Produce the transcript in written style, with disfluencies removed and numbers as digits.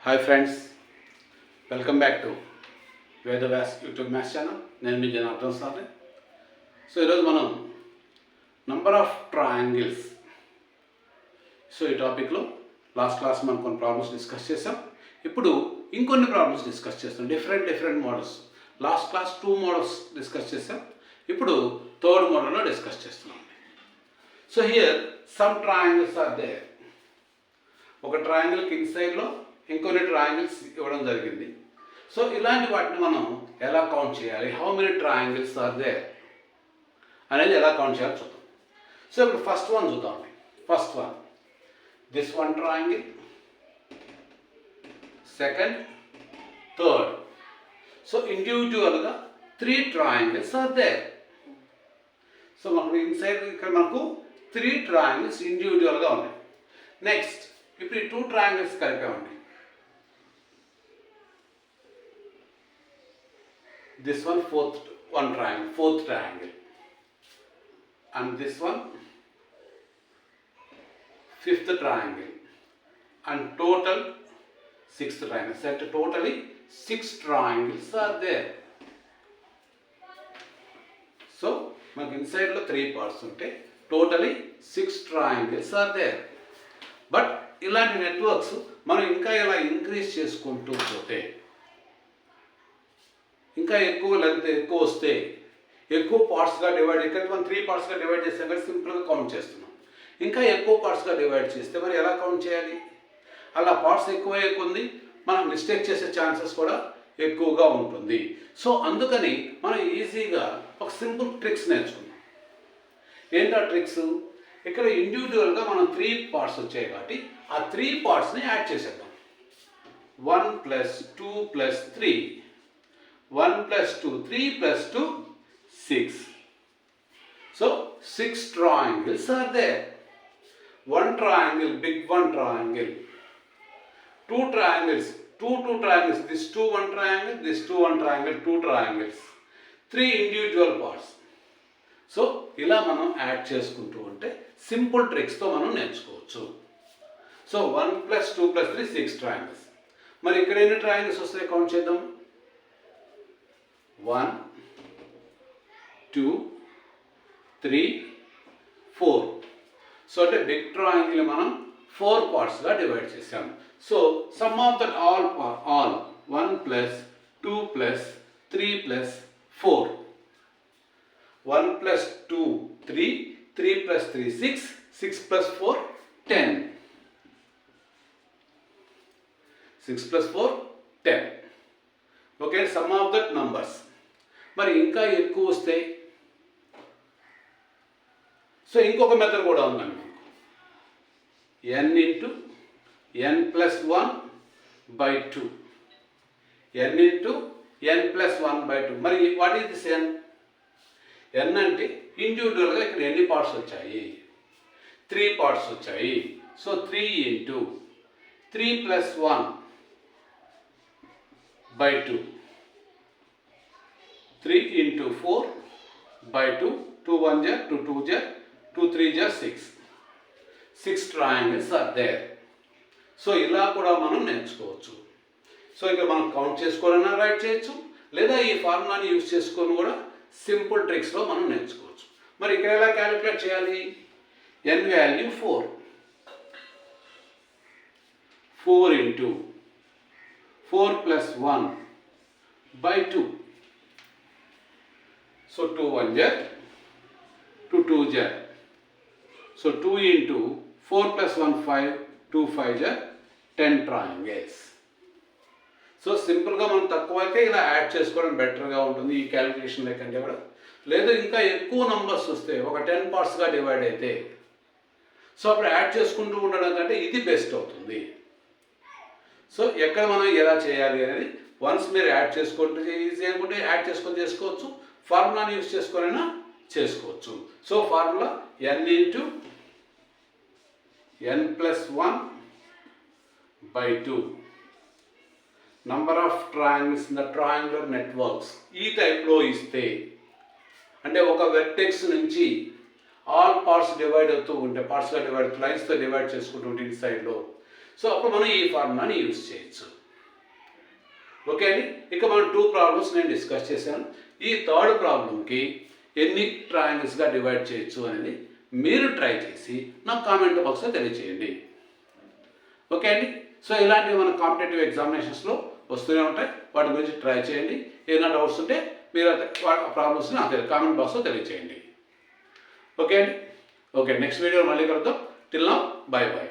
Hi friends, welcome back to Vedavyas YouTube maths channel. నేను మీ Janardhan sir. So ఈరోజు మనం number of triangles, ఈ టాపిక్లో లాస్ట్ క్లాస్ మనం కొన్ని ప్రాబ్లమ్స్ డిస్కస్ చేసాం. ఇప్పుడు ఇంకొన్ని ప్రాబ్లమ్స్ డిస్కస్ చేస్తాం, different models. Last class 2 models discuss చేసాం, ఇప్పుడు 3rd మోడల్లో డిస్కస్ చేస్తున్నాం. So here some triangles are there. ఒక ట్రయాంగిల్కి ఇన్సైడ్లో ఇంకొన్ని ట్రయాంగిల్స్ ఇవ్వడం జరిగింది. సో ఇలాంటి వాటిని మనం ఎలా కౌంట్ చేయాలి, how many triangles are there అనేది ఎలా కౌంట్ చేయాలో చూద్దాం. సో ఇప్పుడు ఫస్ట్ వన్ చూద్దాం. First one, this one triangle, second, third. So ఇండివిజువల్గా 3 ట్రయాంగిల్స్ ఆర్ దేర్. సో మనకు ఇన్సైడ్ ఇక్కడ మనకు 3 ట్రయాంగిల్స్ ఇండివిజువల్గా ఉన్నాయి. నెక్స్ట్ ఇప్పుడు ఈ 2 triangles కలిపామండి. This one fourth triangle, and this one 5th triangle, and total 6th triangle. So totally 6 triangles are there. So మనకి inside లో 3 parts ఉంటే totally 6 triangles are there. But ఇలాంటి నెట్వర్క్స్ మనం ఇంకా ఇలా ఇంక్రీజ్ చేసుకుంటూ పోతే, ఇంకా ఎక్కువ లెంత్ ఎక్కువ వస్తే, ఎక్కువ పార్ట్స్గా డివైడ్, ఇక్కడ మనం 3 పార్ట్స్గా డివైడ్ చేస్తాం కానీ సింపుల్గా కౌంట్ చేస్తున్నాం. ఇంకా ఎక్కువ పార్ట్స్గా డివైడ్ చేస్తే మరి ఎలా కౌంట్ చేయాలి? అలా పార్ట్స్ ఎక్కువ ఉంది, మనం మిస్టేక్ చేసే ఛాన్సెస్ కూడా ఎక్కువగా ఉంటుంది. సో అందుకని మనం ఈజీగా ఒక సింపుల్ ట్రిక్స్ నేర్చుకున్నాం. ఏంటా ట్రిక్స్? ఇక్కడ ఇండివిజువల్గా మనం 3 పార్ట్స్ వచ్చాయి కాబట్టి ఆ 3 పార్ట్స్ని యాడ్ చేసేద్దాం. 1 + 2 + 3, 1 + 2, 3 + 2, 6. So 6 triangles are there. One triangle, big one triangle. 2 triangles, two triangles. This 2 one triangle, this 2 one triangle, 2 triangles. 3 individual parts. So ఇలా మనం యాడ్ చేసుకుంటూ ఉంటే సింపుల్ ట్రిక్స్తో మనం నేర్చుకోవచ్చు. So 1 + 2 + 3, 6 triangles. మరి ఇక్కడ ఎన్ని ట్రయాంగిల్స్ వస్తాయి కౌంట్ చేద్దాం. 1, 2, 3, 4. సో అంటే బిగ్ ట్రయాంగిల్ మనం 4 పార్ట్స్గా డివైడ్ చేసాం. So some of that all 1 + 2 + 3 + 4. 1 + 2, 3, 3 + 3, 6, 6 + 4, 10. 6 + 4, 10. Okay, some of that numbers. మరి ఇంకా ఎక్కువ వస్తే, సో ఇంకొక మెథడ్ కూడా ఉందండి. n × n + 1/2. n × n + 1/2. మరి what is this n? n అంటే ఇండివిజువల్గా ఇక్కడ ఎన్ని పార్ట్స్ వచ్చాయి? 3 పార్ట్స్ వచ్చాయి. So 3 × 3 + 1/2. 3 × 4/2. 2 1 = 2, 2 = 2, 3 = 6. 6 triangles are there. So ఇలా కూడా మనం నేర్చుకోవచ్చు. సో ఇక్కడ మనం కౌంట్ చేసుకోవాలన్నా రైట్ చేయొచ్చు, లేదా ఈ ఫార్ములాని యూజ్ చేసుకొని కూడా సింపుల్ ట్రిక్స్లో మనం నేర్చుకోవచ్చు. మరి ఇక్కడ ఎలా క్యాలిక్యులేట్ చేయాలి? n value 4. 4 × 4 + 1/2. So 2 1 = 2, 2 = so 2 × 4 + 1 5, 2 5 = 10 triangles. So సింపుల్గా మనం తక్కువ అయితే ఇలా యాడ్ చేసుకోవడం బెటర్గా ఉంటుంది ఈ క్యాలిక్యులేషన్ లేకంటే కూడా. లేదా ఇంకా ఎక్కువ నంబర్స్ వస్తే, ఒక 10 పార్ట్స్గా డివైడ్ అయితే, సో అప్పుడు యాడ్ చేసుకుంటూ ఉండడం కంటే ఇది బెస్ట్ అవుతుంది. సో ఎక్కడ మనం ఎలా చేయాలి అనేది వన్స్ మీరు యాడ్ చేసుకుంటే ఈజీ అనుకుంటే యాడ్ చేసుకొని చేసుకోవచ్చు, ఫార్ములాని యూజ్ చేసుకొనైనా చేసుకోవచ్చు. So formula n × n + 1/2. Number of triangles in the triangular networks. ఈ టైప్లో ఇస్తే, అంటే ఒక వెర్టెక్స్ నుంచి ఆల్ పార్ట్స్ డివైడ్ అవుతూ ఉంటే, పార్ట్స్గా డివైడ్, లైన్స్తో డివైడ్ చేసుకుంటూ ఉంటే ఇన్సైడ్లో, సో అప్పుడు మనం ఈ ఫార్ములాని యూజ్ చేయొచ్చు. ఓకే అండి. ఇక మనం 2 ప్రాబ్లమ్స్ నేను డిస్కస్ చేశాను. ఈ థర్డ్ ప్రాబ్లంకి ఎన్ని ట్రయాంగిల్స్గా డివైడ్ చేయొచ్చు అనేది మీరు ట్రై చేసి నాకు కామెంట్ బాక్స్లో తెలియజేయండి. ఓకే అండి. సో ఇలాంటివి మన కాంపిటేటివ్ ఎగ్జామినేషన్స్లో వస్తూనే ఉంటాయి. వాటి గురించి ట్రై చేయండి. ఏదైనా డౌట్స్ ఉంటే మీరు ప్రాబ్లమ్స్ని నాకు కామెంట్ బాక్స్లో తెలియజేయండి. ఓకే అండి. ఓకే, నెక్స్ట్ వీడియో మళ్ళీ కలుద్దాం. Till now, by by.